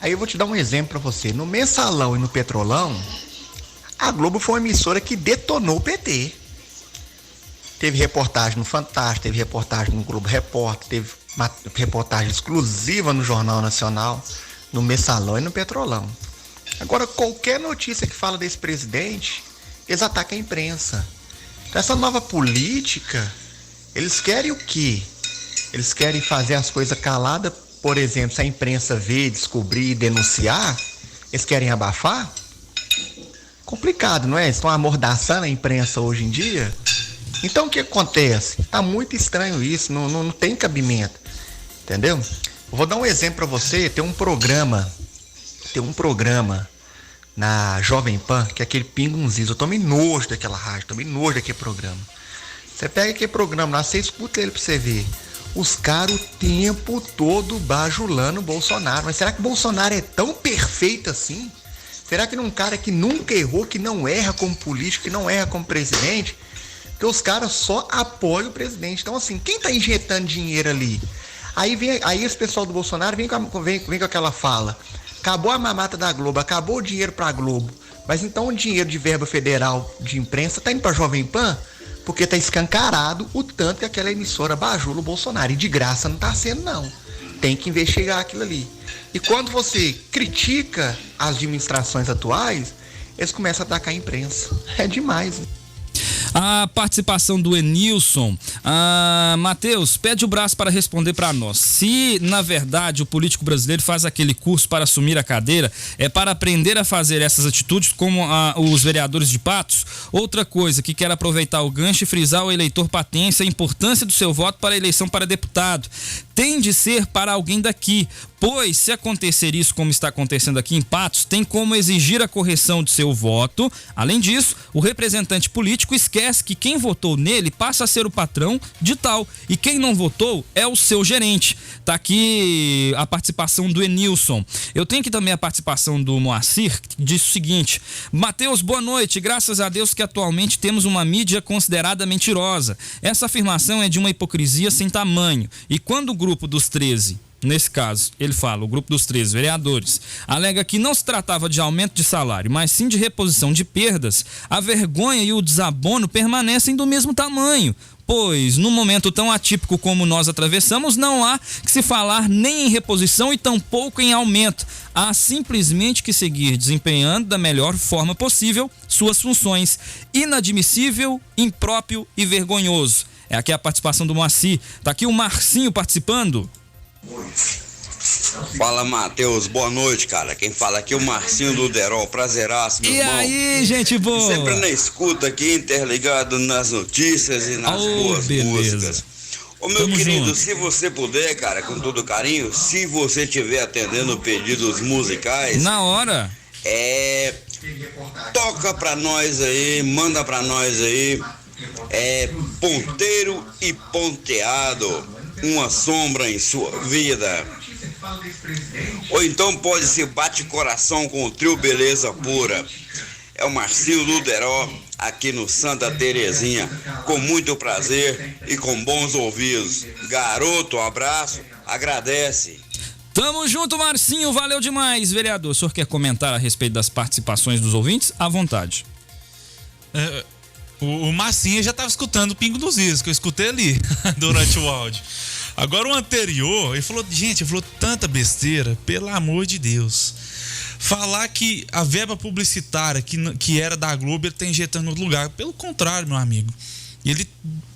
Aí eu vou te dar um exemplo para você. No Mensalão e no Petrolão, a Globo foi uma emissora que detonou o PT. Teve reportagem no Fantástico, teve reportagem no Globo Repórter, teve uma reportagem exclusiva no Jornal Nacional, no Mensalão e no Petrolão. Agora, qualquer notícia que fala desse presidente, eles atacam a imprensa. Então, essa nova política, eles querem o quê? Eles querem fazer as coisas caladas, por exemplo, se a imprensa ver, descobrir e denunciar, eles querem abafar? Complicado, não é? Eles estão amordaçando a imprensa hoje em dia. Então, o que acontece? Tá muito estranho isso, não tem cabimento, entendeu? Eu vou dar um exemplo para você. Tem um programa na Jovem Pan, que é aquele Pingunziz. Eu tomei nojo daquela rádio, tomei nojo daquele programa. Você pega aquele programa lá, você escuta ele pra você ver. Os caras o tempo todo bajulando o Bolsonaro. Mas será que o Bolsonaro é tão perfeito assim? Será que um cara que nunca errou, que não erra como político, que não erra como presidente? Porque os caras só apoiam o presidente. Então, assim, quem tá injetando dinheiro ali? Aí esse pessoal do Bolsonaro vem com aquela fala: acabou a mamata da Globo, acabou o dinheiro pra Globo. Mas então o dinheiro de verba federal de imprensa tá indo pra Jovem Pan? Porque tá escancarado o tanto que aquela emissora bajula o Bolsonaro. E de graça não tá sendo, não. Tem que investigar aquilo ali. E quando você critica as administrações atuais, eles começam a atacar a imprensa. É demais. A participação do Enilson. Matheus, pede o braço para responder para nós. Se, na verdade, o político brasileiro faz aquele curso para assumir a cadeira, é para aprender a fazer essas atitudes como os vereadores de Patos? Outra coisa, que quer aproveitar o gancho e frisar ao eleitor patense a importância do seu voto para a eleição para deputado. Tem de ser para alguém daqui, pois se acontecer isso como está acontecendo aqui em Patos, tem como exigir a correção de seu voto. Além disso, o representante político esquece que quem votou nele passa a ser o patrão de tal, e quem não votou é o seu gerente. Tá aqui a participação do Enilson. Eu tenho aqui também a participação do Moacir, que diz o seguinte: Matheus, boa noite, graças a Deus que atualmente temos uma mídia considerada mentirosa. Essa afirmação é de uma hipocrisia sem tamanho, e quando o grupo dos 13, nesse caso, ele fala, o grupo dos 13 vereadores, alega que não se tratava de aumento de salário, mas sim de reposição de perdas, a vergonha e o desabono permanecem do mesmo tamanho, pois, num momento tão atípico como nós atravessamos, não há que se falar nem em reposição e tampouco em aumento. Há simplesmente que seguir desempenhando da melhor forma possível suas funções. Inadmissível, impróprio e vergonhoso. É aqui a participação do Moacir. Tá aqui o Marcinho participando. Fala, Matheus, boa noite, cara. Quem fala aqui é o Marcinho do Derol, prazeraço, meu irmão. E aí, gente boa? Sempre na escuta aqui, interligado nas notícias e nas boas músicas. Ô, meu Tamo querido, junto. se você puder, cara, com todo carinho, se você estiver atendendo pedidos musicais, Na hora. toca pra nós aí, manda pra nós aí, Ponteiro e Ponteado, uma sombra em sua vida. Ou então pode ser Bate Coração com o trio Beleza Pura. É o Marcinho Luderó, aqui no Santa Terezinha, com muito prazer e com bons ouvidos. Garoto, abraço, agradece. Tamo junto, Marcinho, valeu demais. Vereador, o senhor quer comentar a respeito das participações dos ouvintes? À vontade. O Marcinho já estava escutando o Pingo dos Is, que eu escutei ali durante o áudio. Agora o anterior, ele falou tanta besteira, pelo amor de Deus. Falar que a verba publicitária que era da Globo, ele tá injetando em outro lugar. Pelo contrário, meu amigo. Ele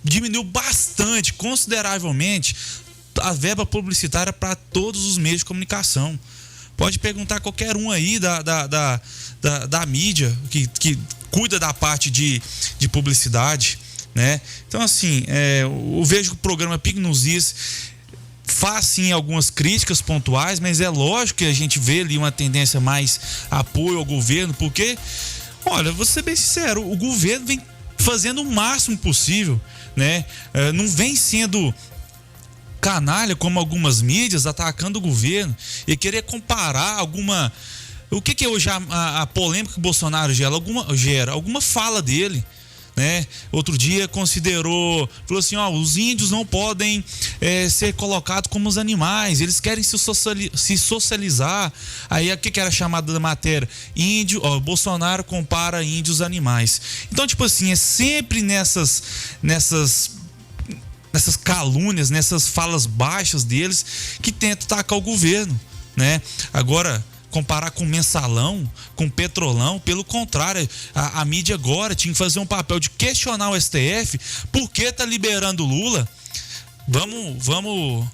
diminuiu bastante, consideravelmente, a verba publicitária para todos os meios de comunicação. Pode perguntar a qualquer um aí da mídia que cuida da parte de publicidade, né? Então, assim, eu vejo que o programa Pingo nos Is faz sim algumas críticas pontuais, mas é lógico que a gente vê ali uma tendência mais apoio ao governo, porque, olha, vou ser bem sincero, o governo vem fazendo o máximo possível, né? Não vem sendo canalha como algumas mídias atacando o governo e querer comparar alguma... O que é hoje a polêmica que o Bolsonaro gera? Alguma fala dele, né? Outro dia falou assim, os índios não podem ser colocados como os animais, eles querem se socializar. Aí o que era chamada da matéria? Bolsonaro compara índios a animais. Então, tipo assim, é sempre nessas calúnias, nessas falas baixas deles que tentam atacar o governo, né? Agora, comparar com Mensalão, com Petrolão, pelo contrário, a mídia agora tinha que fazer um papel de questionar o STF, por que tá liberando o Lula? Vamos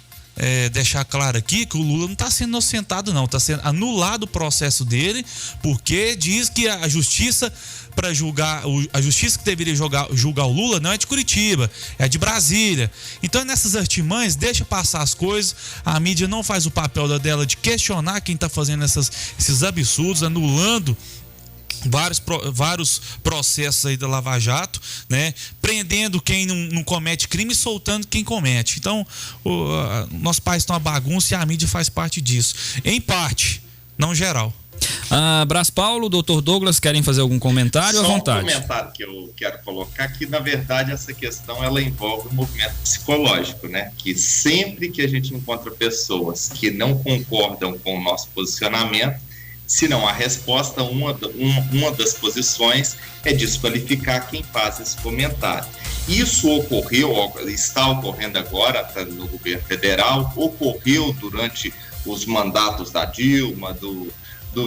deixar claro aqui que o Lula não está sendo inocentado, não, está sendo anulado o processo dele, porque diz que a justiça para julgar, a justiça que deveria julgar o Lula não é de Curitiba, é de Brasília. Então, nessas artimanhas, deixa passar as coisas, a mídia não faz o papel dela de questionar quem está fazendo esses absurdos, anulando vários processos aí da Lava Jato, né? Prendendo quem não comete crime e soltando quem comete. Então, nosso país está uma bagunça e a mídia faz parte disso. Em parte, não geral. Brás Paulo, doutor Douglas, querem fazer algum comentário? Só à vontade. Um comentário que eu quero colocar, que na verdade essa questão ela envolve um movimento psicológico, né? Que sempre que a gente encontra pessoas que não concordam com o nosso posicionamento, se não há resposta, uma das posições é desqualificar quem faz esse comentário. Isso está ocorrendo agora no governo federal, ocorreu durante os mandatos da Dilma, do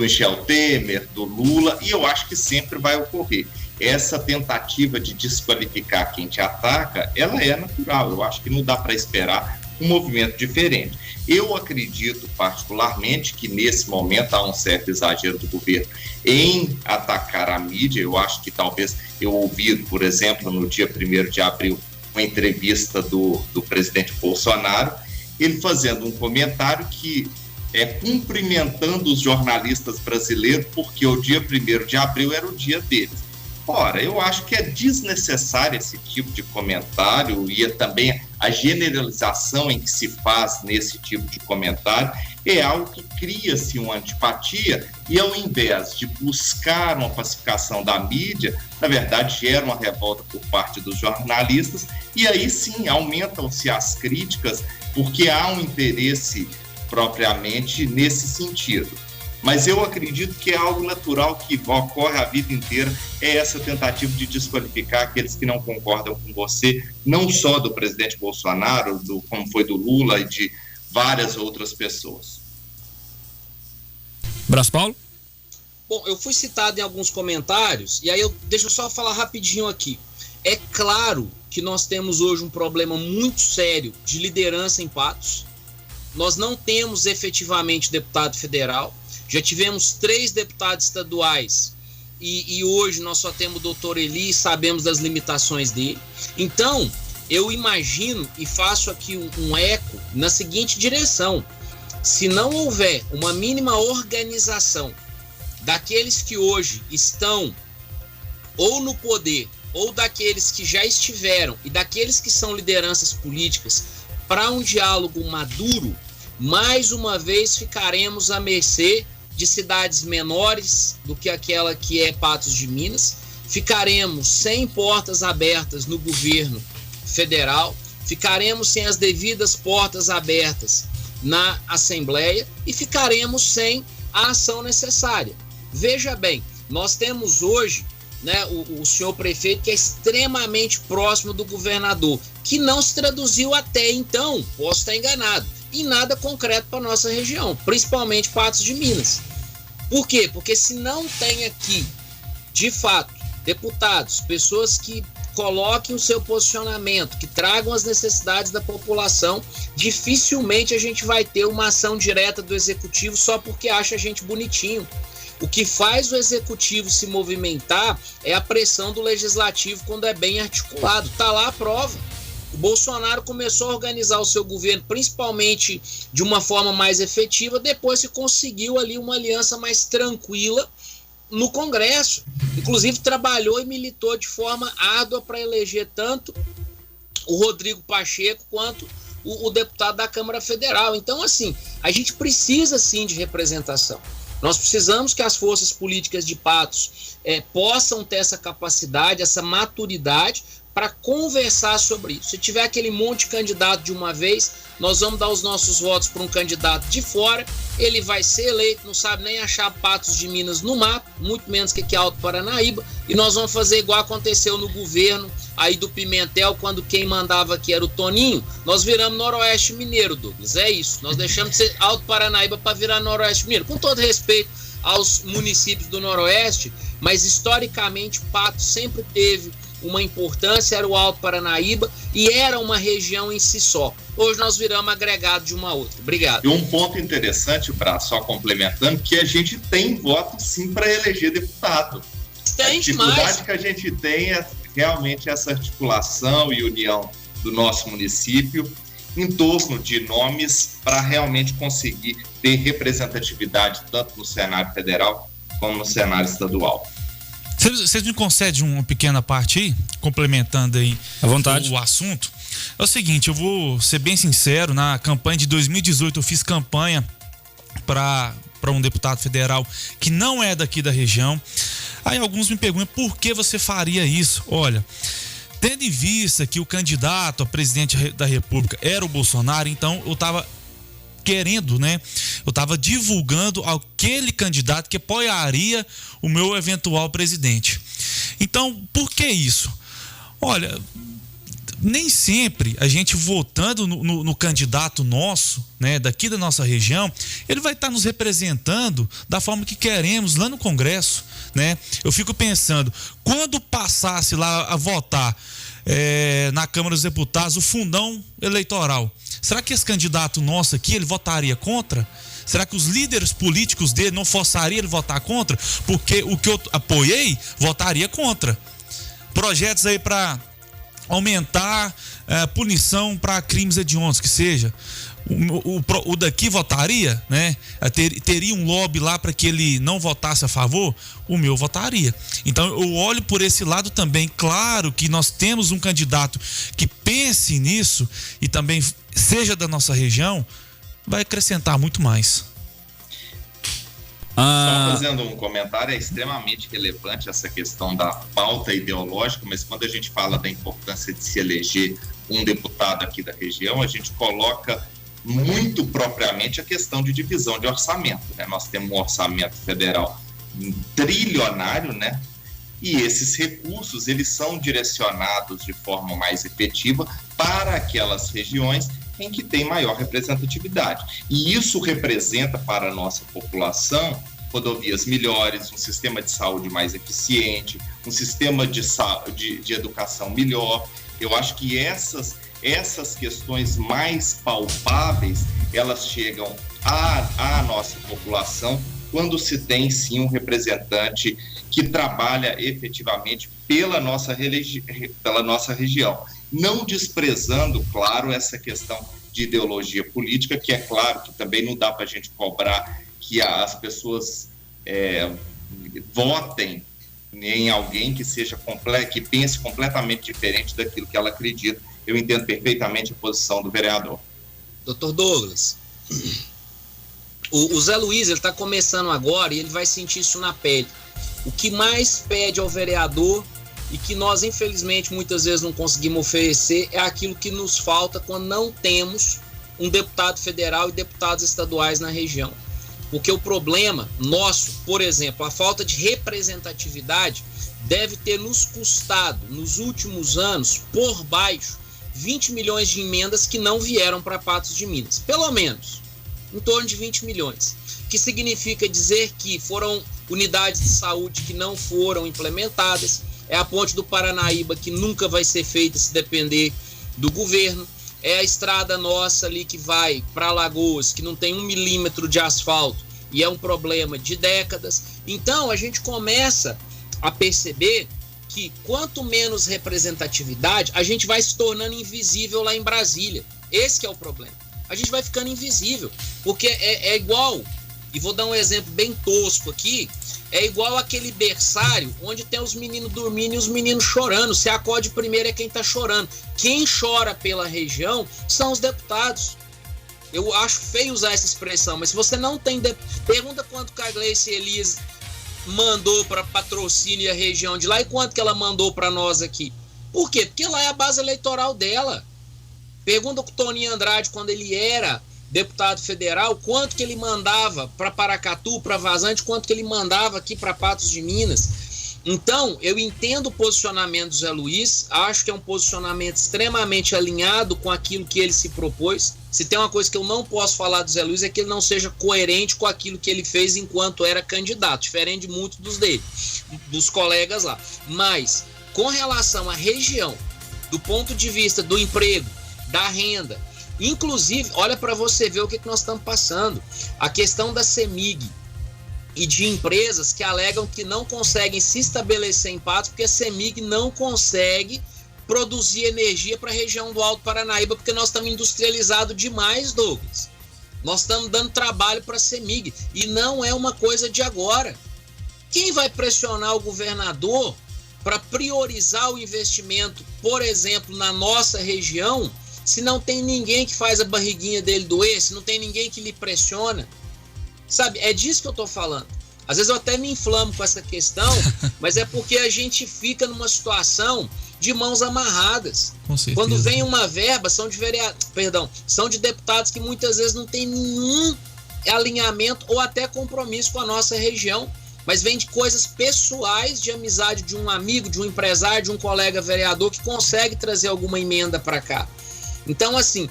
Michel Temer, do Lula, e eu acho que sempre vai ocorrer. Essa tentativa de desqualificar quem te ataca, ela é natural. Eu acho que não dá para esperar um movimento diferente. Eu acredito particularmente que nesse momento há um certo exagero do governo em atacar a mídia. Eu acho que talvez eu ouvi, por exemplo, no dia 1º de abril, uma entrevista do presidente Bolsonaro, ele fazendo um comentário que cumprimentando os jornalistas brasileiros porque o dia 1º de abril era o dia deles. Ora, eu acho que é desnecessário esse tipo de comentário e também a generalização em que se faz nesse tipo de comentário é algo que cria-se uma antipatia e, ao invés de buscar uma pacificação da mídia, na verdade gera uma revolta por parte dos jornalistas e aí sim aumentam-se as críticas porque há um interesse propriamente nesse sentido. Mas eu acredito que é algo natural que ocorre a vida inteira, é essa tentativa de desqualificar aqueles que não concordam com você, não só do presidente Bolsonaro, como foi do Lula e de várias outras pessoas. Brás Paulo? Bom, eu fui citado em alguns comentários, e aí deixa eu só falar rapidinho aqui. É claro que nós temos hoje um problema muito sério de liderança em Patos. Nós não temos efetivamente deputado federal. Já tivemos 3 deputados estaduais e hoje nós só temos o doutor Eli e sabemos das limitações dele. Então, eu imagino e faço aqui um eco na seguinte direção. Se não houver uma mínima organização daqueles que hoje estão ou no poder ou daqueles que já estiveram e daqueles que são lideranças políticas para um diálogo maduro, mais uma vez ficaremos à mercê de cidades menores do que aquela que é Patos de Minas, ficaremos sem portas abertas no governo federal, ficaremos sem as devidas portas abertas na Assembleia e ficaremos sem a ação necessária. Veja bem, nós temos hoje, né, o senhor prefeito que é extremamente próximo do governador, que não se traduziu até então, posso estar enganado, em nada concreto para a nossa região, principalmente Patos de Minas. Por quê? Porque se não tem aqui, de fato, deputados, pessoas que coloquem o seu posicionamento, que tragam as necessidades da população, dificilmente a gente vai ter uma ação direta do executivo só porque acha a gente bonitinho. O que faz o executivo se movimentar é a pressão do legislativo quando é bem articulado. Está lá a prova. O Bolsonaro começou a organizar o seu governo, principalmente de uma forma mais efetiva, depois que conseguiu ali uma aliança mais tranquila no Congresso. Inclusive trabalhou e militou de forma árdua para eleger tanto o Rodrigo Pacheco quanto o deputado da Câmara Federal. Então, assim, a gente precisa sim de representação. Nós precisamos que as forças políticas de Patos possam ter essa capacidade, essa maturidade para conversar sobre isso. Se tiver aquele monte de candidato de uma vez, nós vamos dar os nossos votos para um candidato de fora, ele vai ser eleito, não sabe nem achar Patos de Minas no mapa, muito menos que aqui é Alto Paranaíba, e nós vamos fazer igual aconteceu no governo aí do Pimentel, quando quem mandava aqui era o Toninho, nós viramos Noroeste Mineiro, Douglas, é isso, nós deixamos de ser Alto Paranaíba para virar Noroeste Mineiro, com todo respeito aos municípios do Noroeste, mas historicamente Patos sempre teve uma importância, era o Alto Paranaíba e era uma região em si só. Hoje nós viramos agregado de uma outra. Obrigado. E um ponto interessante, para só complementando, que a gente tem voto sim para eleger deputado. A dificuldade que a gente tem é realmente essa articulação e união do nosso município em torno de nomes para realmente conseguir ter representatividade tanto no cenário federal como no cenário estadual. Vocês me concedem uma pequena parte aí, complementando aí à vontade o assunto? É o seguinte, eu vou ser bem sincero, na campanha de 2018 eu fiz campanha para um deputado federal que não é daqui da região. Aí alguns me perguntam, por que você faria isso? Olha, tendo em vista que o candidato a presidente da República era o Bolsonaro, então eu estava querendo, né? Eu estava divulgando aquele candidato que apoiaria o meu eventual presidente. Então, por que isso? Olha, nem sempre a gente votando no candidato nosso, né, daqui da nossa região, ele vai estar nos representando da forma que queremos lá no Congresso, né? Eu fico pensando, quando passasse lá a votar na Câmara dos Deputados o fundão eleitoral, será que esse candidato nosso aqui, ele votaria contra? Será que os líderes políticos dele não forçariam ele a votar contra? Porque o que eu apoiei, votaria contra. Projetos aí para aumentar punição para crimes hediondos, que seja. O daqui votaria, né? Teria um lobby lá para que ele não votasse a favor, o meu votaria. Então eu olho por esse lado também. Claro que nós temos um candidato que pense nisso e também seja da nossa região, vai acrescentar muito mais. Só fazendo um comentário, é extremamente relevante essa questão da pauta ideológica, mas quando a gente fala da importância de se eleger um deputado aqui da região, a gente coloca muito propriamente a questão de divisão de orçamento, né? Nós temos um orçamento federal trilionário, né? E esses recursos, eles são direcionados de forma mais efetiva para aquelas regiões em que tem maior representatividade. E isso representa para a nossa população rodovias melhores, um sistema de saúde mais eficiente, um sistema de educação melhor. Eu acho que essas questões mais palpáveis, elas chegam à nossa população quando se tem sim um representante que trabalha efetivamente pela nossa região. Não desprezando, claro, essa questão de ideologia política, que é claro que também não dá para a gente cobrar que as pessoas votem em alguém que pense completamente diferente daquilo que ela acredita. Eu entendo perfeitamente a posição do vereador. Doutor Douglas, o Zé Luiz, ele está começando agora e ele vai sentir isso na pele. O que mais pede ao vereador e que nós, infelizmente, muitas vezes não conseguimos oferecer é aquilo que nos falta quando não temos um deputado federal e deputados estaduais na região. Porque o problema nosso, por exemplo, a falta de representatividade deve ter nos custado, nos últimos anos, por baixo, 20 milhões de emendas que não vieram para Patos de Minas. Pelo menos, em torno de 20 milhões. Que significa dizer que foram unidades de saúde que não foram implementadas, é a ponte do Paranaíba que nunca vai ser feita se depender do governo, é a estrada nossa ali que vai para Alagoas, que não tem 1 milímetro de asfalto e é um problema de décadas. Então a gente começa a perceber que quanto menos representatividade, a gente vai se tornando invisível lá em Brasília. Esse que é o problema. A gente vai ficando invisível, porque é igual, e vou dar um exemplo bem tosco aqui, é igual aquele berçário onde tem os meninos dormindo e os meninos chorando. Se acode primeiro é quem está chorando. Quem chora pela região são os deputados. Eu acho feio usar essa expressão, mas se você não tem... Pergunta quanto que a Gleice Elias mandou para patrocínio e a região de lá e quanto que ela mandou para nós aqui. Por quê? Porque lá é a base eleitoral dela. Pergunta com o Toninho Andrade, quando ele era deputado federal, quanto que ele mandava para Paracatu, para Vazante, quanto que ele mandava aqui para Patos de Minas. Então, eu entendo o posicionamento do Zé Luiz, acho que é um posicionamento extremamente alinhado com aquilo que ele se propôs. Se tem uma coisa que eu não posso falar do Zé Luiz é que ele não seja coerente com aquilo que ele fez enquanto era candidato, diferente de muitos dos colegas lá. Mas, com relação à região, do ponto de vista do emprego, da renda, inclusive, olha para você ver o que nós estamos passando. A questão da CEMIG e de empresas que alegam que não conseguem se estabelecer em Patos porque a CEMIG não consegue produzir energia para a região do Alto Paranaíba porque nós estamos industrializados demais, Douglas. Nós estamos dando trabalho para a CEMIG e não é uma coisa de agora. Quem vai pressionar o governador para priorizar o investimento, por exemplo, na nossa região, se não tem ninguém que faz a barriguinha dele doer, se não tem ninguém que lhe pressiona? Sabe, é disso que eu tô falando. Às vezes eu até me inflamo com essa questão, mas é porque a gente fica numa situação de mãos amarradas. Com certeza. Quando vem uma verba, são de deputados que muitas vezes não tem nenhum alinhamento ou até compromisso com a nossa região, mas vem de coisas pessoais, de amizade de um amigo, de um empresário, de um colega vereador que consegue trazer alguma emenda para cá. Então, assim,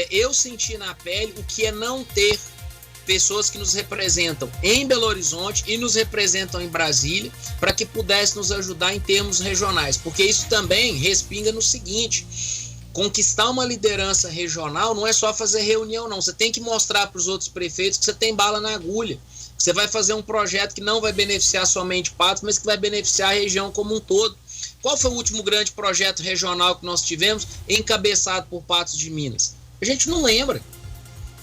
eu senti na pele o que é não ter pessoas que nos representam em Belo Horizonte e nos representam em Brasília, para que pudesse nos ajudar em termos regionais, porque isso também respinga no seguinte: conquistar uma liderança regional não é só fazer reunião, não. Você tem que mostrar para os outros prefeitos que você tem bala na agulha, que você vai fazer um projeto que não vai beneficiar somente Patos, mas que vai beneficiar a região como um todo. Qual foi o último grande projeto regional que nós tivemos encabeçado por Patos de Minas? A gente não lembra.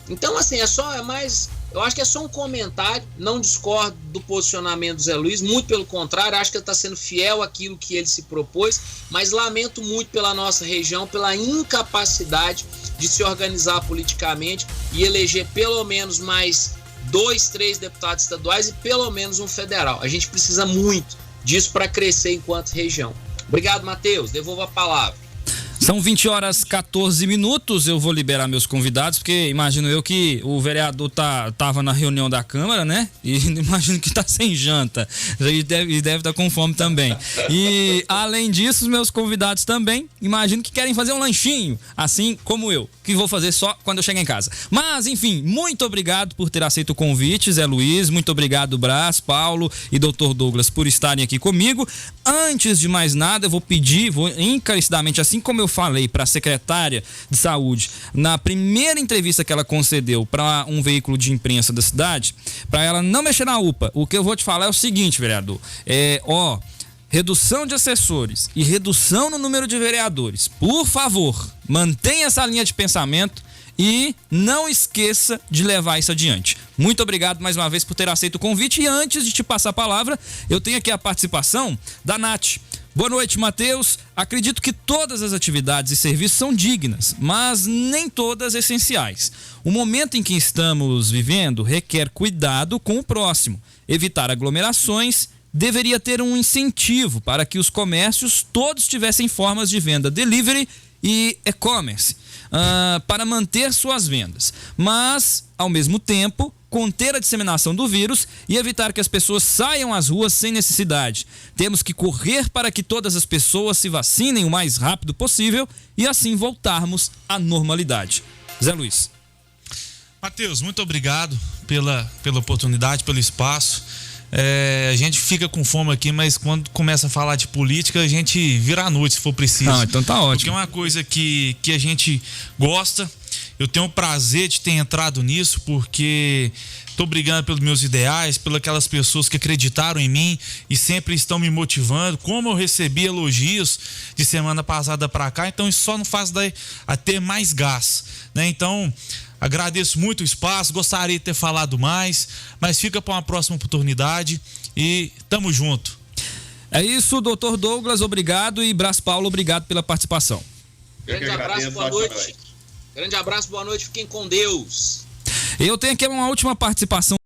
Então, assim, eu acho que é só um comentário, não discordo do posicionamento do Zé Luiz, muito pelo contrário, acho que ele está sendo fiel àquilo que ele se propôs, mas lamento muito pela nossa região, pela incapacidade de se organizar politicamente e eleger pelo menos mais 2, 3 deputados estaduais e pelo menos um federal. A gente precisa muito disso para crescer enquanto região. Obrigado, Matheus. Devolvo a palavra. São 20h14, eu vou liberar meus convidados, porque imagino eu que o vereador tava na reunião da Câmara, né? E imagino que tá sem janta, e deve estar com fome também. E além disso, os meus convidados também, imagino que querem fazer um lanchinho, assim como eu, que vou fazer só quando eu chegar em casa. Mas, enfim, muito obrigado por ter aceito o convite, Zé Luiz, muito obrigado, Brás, Paulo e Dr. Douglas por estarem aqui comigo. Antes de mais nada, eu vou encarecidamente, assim como eu falei para a secretária de saúde na primeira entrevista que ela concedeu para um veículo de imprensa da cidade, para ela não mexer na UPA. O que eu vou te falar é o seguinte, vereador, redução de assessores e redução no número de vereadores. Por favor, mantenha essa linha de pensamento e não esqueça de levar isso adiante. Muito obrigado mais uma vez por ter aceito o convite. E antes de te passar a palavra, eu tenho aqui a participação da Nath. Boa noite, Matheus. Acredito que todas as atividades e serviços são dignas, mas nem todas essenciais. O momento em que estamos vivendo requer cuidado com o próximo. Evitar aglomerações deveria ter um incentivo para que os comércios todos tivessem formas de venda delivery e e-commerce para manter suas vendas, mas, ao mesmo tempo, conter a disseminação do vírus e evitar que as pessoas saiam às ruas sem necessidade. Temos que correr para que todas as pessoas se vacinem o mais rápido possível e assim voltarmos à normalidade. Zé Luiz. Matheus, muito obrigado pela oportunidade, pelo espaço. A gente fica com fome aqui, mas quando começa a falar de política, a gente vira à noite se for preciso. Então tá ótimo. Porque é uma coisa que a gente gosta. Eu tenho o prazer de ter entrado nisso porque estou brigando pelos meus ideais, pelas aquelas pessoas que acreditaram em mim e sempre estão me motivando. Como eu recebi elogios de semana passada para cá, então isso só não faz a ter mais gás, né? Então, agradeço muito o espaço, gostaria de ter falado mais, mas fica para uma próxima oportunidade e tamo junto. É isso, doutor Douglas, obrigado, e Brás Paulo, obrigado pela participação. Grande abraço, boa noite. Grande abraço, boa noite, fiquem com Deus. Eu tenho aqui uma última participação